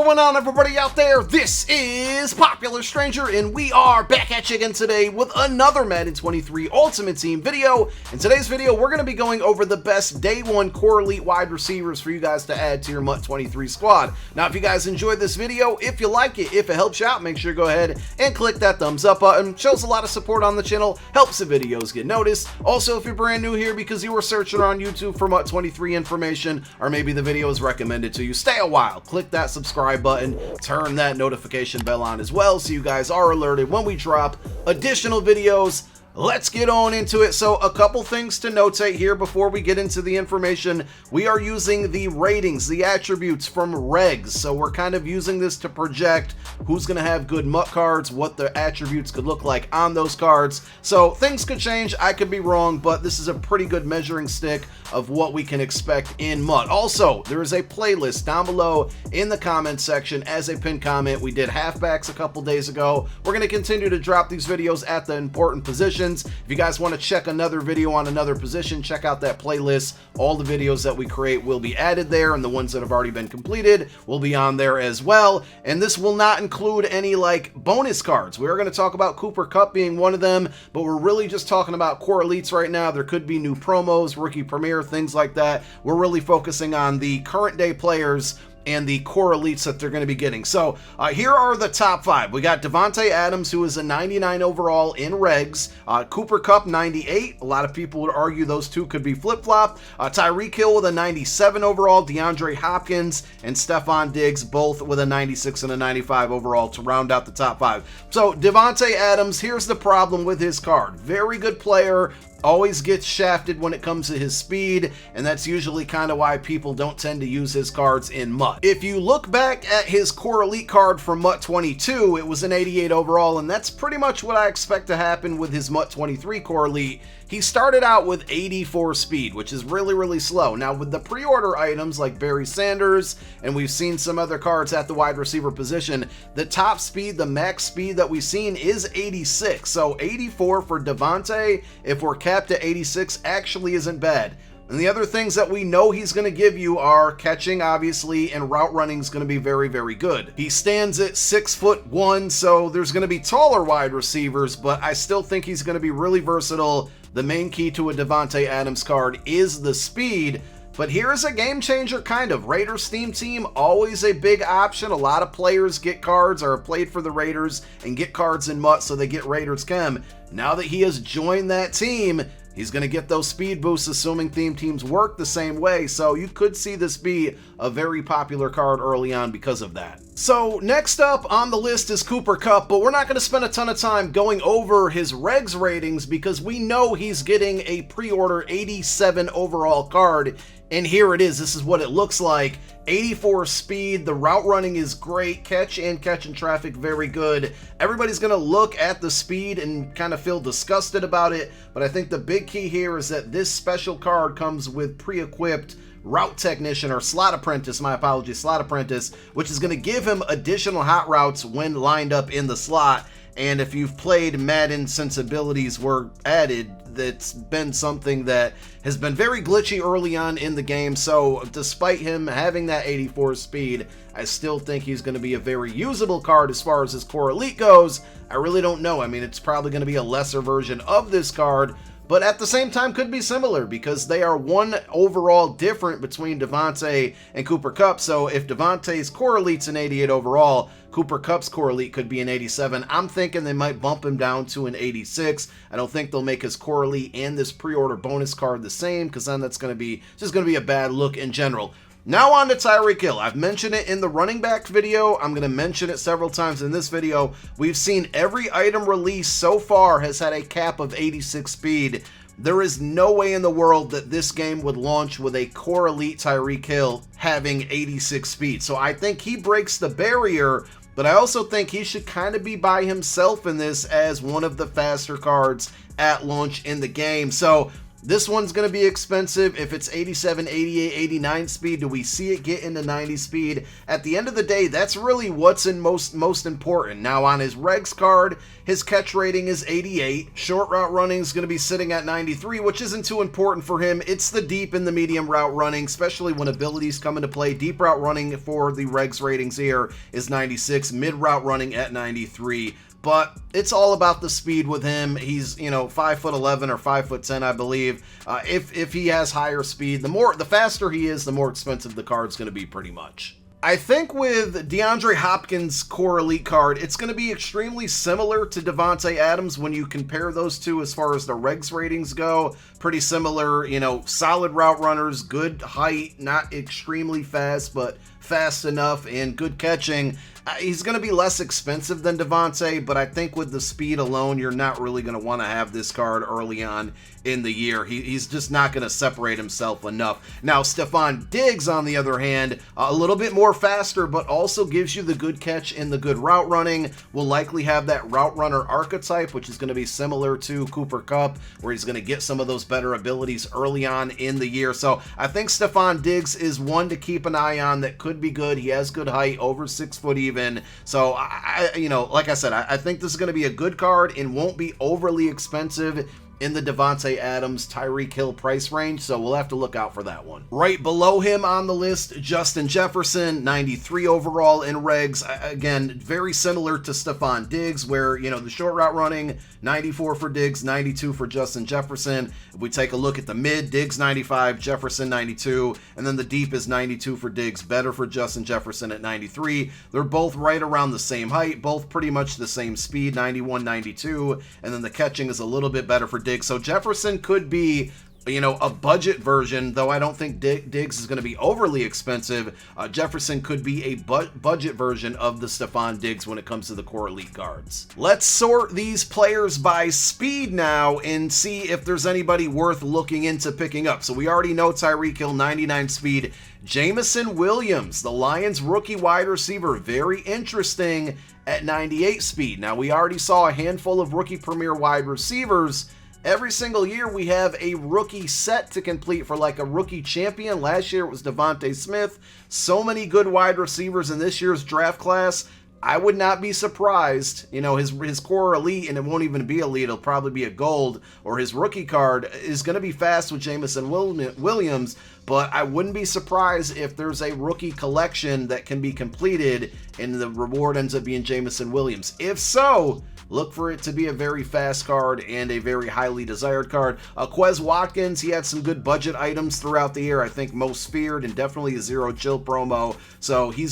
going on, everybody out there? This is Popular Stranger, and we are back at you again today with another Madden 23 Ultimate Team video. In today's video, we're going to be going over the best Day 1 Core Elite wide receivers for you guys to add to your MUT 23 squad. Now, if you guys enjoyed this video, if you like it, if it helps you out, make sure you go ahead and click that thumbs up button. Shows a lot of support on the channel, helps the videos get noticed. Also, if you're brand new here because you were searching on YouTube for MUT 23 information, or maybe the video is recommended to you, stay a while. Click that subscribe button, turn that notification bell on as well so you guys are alerted when we drop additional videos. Let's get on into it. So a couple things to notate here before we get into the information. We are using the ratings, the attributes from regs. So we're kind of using this to project who's going to have good MUT cards, what the attributes could look like on those cards. So things could change. I could be wrong, but this is a pretty good measuring stick of what we can expect in MUT. Also, there is a playlist down below in the comment section as a pinned comment. We did halfbacks a couple days ago. We're going to continue to drop these videos at the important positions. If you guys want to check another video on another position, check out that playlist. All the videos that we create will be added there, and the ones that have already been completed will be on there as well. And this will not include any like bonus cards. We're going to talk about Cooper Kupp being one of them, but we're really just talking about core elites right now. There could be new promos, rookie premiere, things like that. We're really focusing on the current day players and the core elites that they're going to be getting. So here are the top 5. We got Devonte Adams, who is a 99 overall in regs. Cooper Kupp, 98. A lot of people would argue those two could be flip-flop. Tyreek Hill with a 97 overall. DeAndre Hopkins and Stefan Diggs both with a 96 and a 95 overall to round out the top 5. So Devonte Adams, here's the problem with his card. Very good player. Always gets shafted when it comes to his speed, and that's usually kind of why people don't tend to use his cards in MUT. If you look back at his core elite card from MUT 22, it was an 88 overall, and that's pretty much what I expect to happen with his MUT 23 core elite. He started out with 84 speed, which is really slow. Now with the pre-order items like Barry Sanders, and we've seen some other cards at the wide receiver position, the top speed, the max speed that we've seen is 86. So 84 for Devonte, if we're capped at 86, actually isn't bad. And the other things that we know he's going to give you are catching, obviously, and route running is going to be very good. He stands at 6'1", so there's going to be taller wide receivers, but I still think he's going to be really versatile. The main key to a Devonte Adams card is the speed. But here's a game changer, kind of. Raiders Steam Team, always a big option. A lot of players get cards or played for the Raiders and get cards in MUT, so they get Raiders Chem. Now that he has joined that team, he's going to get those speed boosts, assuming theme teams work the same way. So you could see this be a very popular card early on because of that. So next up on the list is Cooper Kupp, but we're not going to spend a ton of time going over his regs ratings because we know he's getting a pre-order 87 overall card. And here it is. This is what it looks like. 84 speed. The route running is great. Catch and traffic, very good. Everybody's going to look at the speed and kind of feel disgusted about it. But I think the big key here is that this special card comes with pre-equipped route technician, or slot apprentice, my apologies, slot apprentice, which is going to give him additional hot routes when lined up in the slot. And if you've played Madden since abilities were added, that's been something that has been very glitchy early on in the game. So despite him having that 84 speed, I still think he's going to be a very usable card as far as his core elite goes. I really don't know. I mean, it's probably going to be a lesser version of this card, but at the same time could be similar because they are one overall different between Devonte and Cooper Kupp. So if Devonte's core elite's an 88 overall, Cooper Kupp's core elite could be an 87. I'm thinking they might bump him down to an 86. I don't think they'll make his core elite and this pre-order bonus card the same, because then that's going to be just going to be a bad look in general. Now on to Tyreek Hill. I've mentioned it in the running back video. I'm going to mention it several times in this video. We've seen every item released so far has had a cap of 86 speed. There is no way in the world that this game would launch with a core elite Tyreek Hill having 86 speed. So I think he breaks the barrier, but I also think he should kind of be by himself in this as one of the faster cards at launch in the game. So This one's going to be expensive. If it's 87, 88, 89 speed, do we see it get into 90 speed? At the end of the day, that's really what's in most important. Now, on his regs card, his catch rating is 88. Short route running is going to be sitting at 93, which isn't too important for him. It's the deep and the medium route running, especially when abilities come into play. Deep route running for the regs ratings here is 96. Mid route running at 93. But it's all about the speed with him. He's, 5'11" or 5'10", I believe. If he has higher speed, the faster he is, the more expensive the card's going to be pretty much. I think with DeAndre Hopkins' core elite card, it's going to be extremely similar to Devonte Adams when you compare those two as far as the regs ratings go. Pretty similar, solid route runners, good height, not extremely fast, but fast enough, and good catching. He's going to be less expensive than Devonte, but I think with the speed alone, you're not really going to want to have this card early on in the year. He's just not going to separate himself enough. Now, Stefan Diggs, on the other hand, a little bit more faster, but also gives you the good catch and the good route running. Will likely have that route runner archetype, which is going to be similar to Cooper Kupp, where he's going to get some of those better abilities early on in the year. So I think Stefan Diggs is one to keep an eye on that could be good. He has good height, over 6 foot even. So like I said, I think this is going to be a good card and won't be overly expensive in the Devonte Adams, Tyreek Hill price range, so we'll have to look out for that one. Right below him on the list, Justin Jefferson, 93 overall in regs. Again, very similar to Stefan Diggs, where, the short route running, 94 for Diggs, 92 for Justin Jefferson. If we take a look at the mid, Diggs 95, Jefferson 92, and then the deep is 92 for Diggs, better for Justin Jefferson at 93. They're both right around the same height, both pretty much the same speed, 91, 92, and then the catching is a little bit better for Diggs. So Jefferson could be, a budget version, though I don't think Diggs is going to be overly expensive. Jefferson could be a budget version of the Stefan Diggs when it comes to the core elite cards. Let's sort these players by speed now and see if there's anybody worth looking into picking up. So we already know Tyreek Hill, 99 speed. Jameson Williams, the Lions rookie wide receiver, very interesting at 98 speed. Now, we already saw a handful of rookie premier wide receivers. Every single year we have a rookie set to complete for like a rookie champion. Last year it was Devonte Smith. So many good wide receivers in this year's draft class. I would not be surprised, his core elite, and it won't even be elite, it'll probably be a gold, or his rookie card is going to be fast with Jameson Williams, but I wouldn't be surprised if there's a rookie collection that can be completed and the reward ends up being Jameson Williams. If so, look for it to be a very fast card and a very highly desired card. Quez Watkins, he had some good budget items throughout the year. I think most feared and definitely a zero chill promo. So he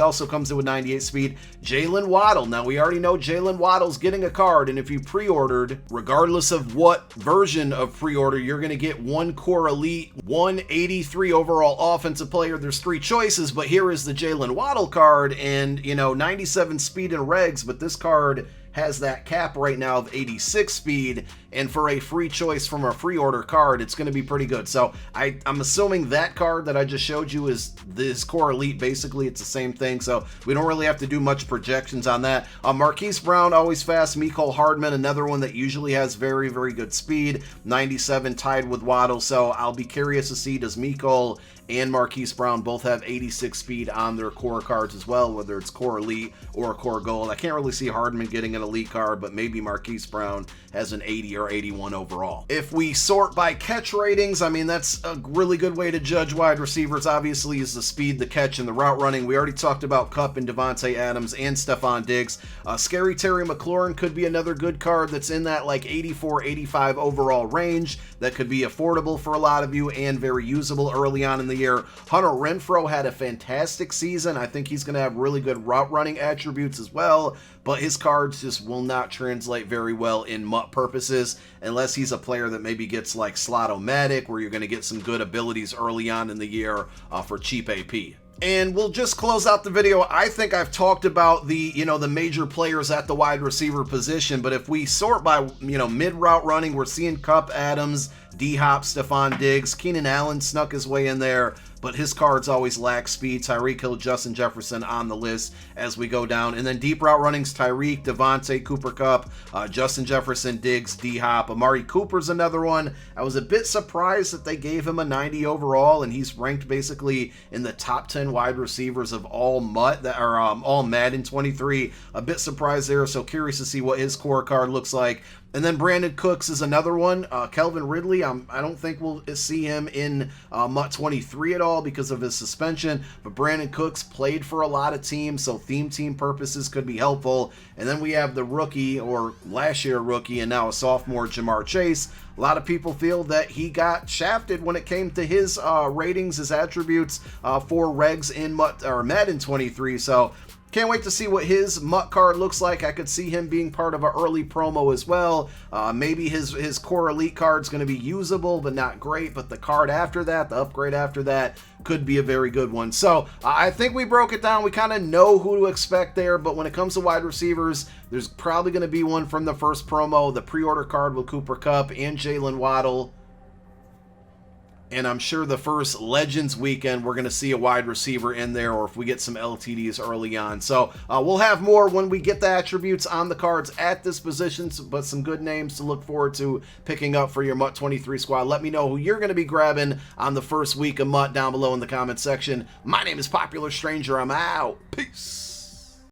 also comes in with 98 speed. Jalen Waddle. Now we already know Jalen Waddle's getting a card, and if you pre-ordered, regardless of what version of pre-order, you're going to get one core elite, 183 overall offensive player. There's 3 choices, but here is the Jalen Waddle card, and 97 speed in regs, but this card has that cap right now of 86 speed, and for a free choice from a free order card, it's going to be pretty good. So I'm assuming that card that I just showed you is this core elite. Basically, it's the same thing, so we don't really have to do much projections on that. Marquis Brown, always fast. Mecole Hardman, another one that usually has very, very good speed, 97 tied with Waddle, so I'll be curious to see, does Mecole and Marquis Brown both have 86 speed on their core cards as well, whether it's core elite or core gold. I can't really see Hardman getting an elite card, but maybe Marquis Brown has an 80 or 81 overall. If we sort by catch ratings, that's a really good way to judge wide receivers. Obviously, is the speed, the catch, and the route running. We already talked about Kupp and Devonte Adams and Stefan Diggs. Scary Terry McLaurin could be another good card that's in that like 84, 85 overall range that could be affordable for a lot of you and very usable early on in the year. Hunter Renfrow had a fantastic season. I think he's going to have really good route running attributes as well, but his cards just will not translate very well in MUT purposes unless he's a player that maybe gets like Slot-O-Matic, where you're going to get some good abilities early on in the year for cheap AP. And we'll just close out the video. I think I've talked about the major players at the wide receiver position, but if we sort by mid route running, we're seeing Kupp, Adams, D-Hop, Stefan Diggs, Keenan Allen snuck his way in there, but his cards always lack speed. Tyreek Hill, Justin Jefferson on the list as we go down. And then deep route runnings, Tyreek, Devonte, Cooper Kupp, Justin Jefferson, Diggs, D-Hop. Amari Cooper's another one. I was a bit surprised that they gave him a 90 overall, and he's ranked basically in the top 10 wide receivers of all all Madden 23. A bit surprised there, so curious to see what his core card looks like. And then Brandon Cooks is another one. Kelvin Ridley, I don't think we'll see him in MUT 23 at all because of his suspension. But Brandon Cooks played for a lot of teams, so theme team purposes could be helpful. And then we have the rookie, or last year rookie, and now a sophomore, Jamar Chase. A lot of people feel that he got shafted when it came to his ratings, his attributes for regs in Madden 23. So can't wait to see what his MUT card looks like. I could see him being part of an early promo as well. Maybe his core elite card's going to be usable, but not great. But the card after that, the upgrade after that, could be a very good one. So I think we broke it down. We kind of know who to expect there. But when it comes to wide receivers, there's probably going to be one from the first promo, the pre-order card with Cooper Kupp and Jalen Waddle. And I'm sure the first Legends weekend, we're going to see a wide receiver in there, or if we get some LTDs early on. So we'll have more when we get the attributes on the cards at this position, but some good names to look forward to picking up for your MUT 23 squad. Let me know who you're going to be grabbing on the first week of MUT down below in the comment section. My name is Popular Stranger. I'm out. Peace.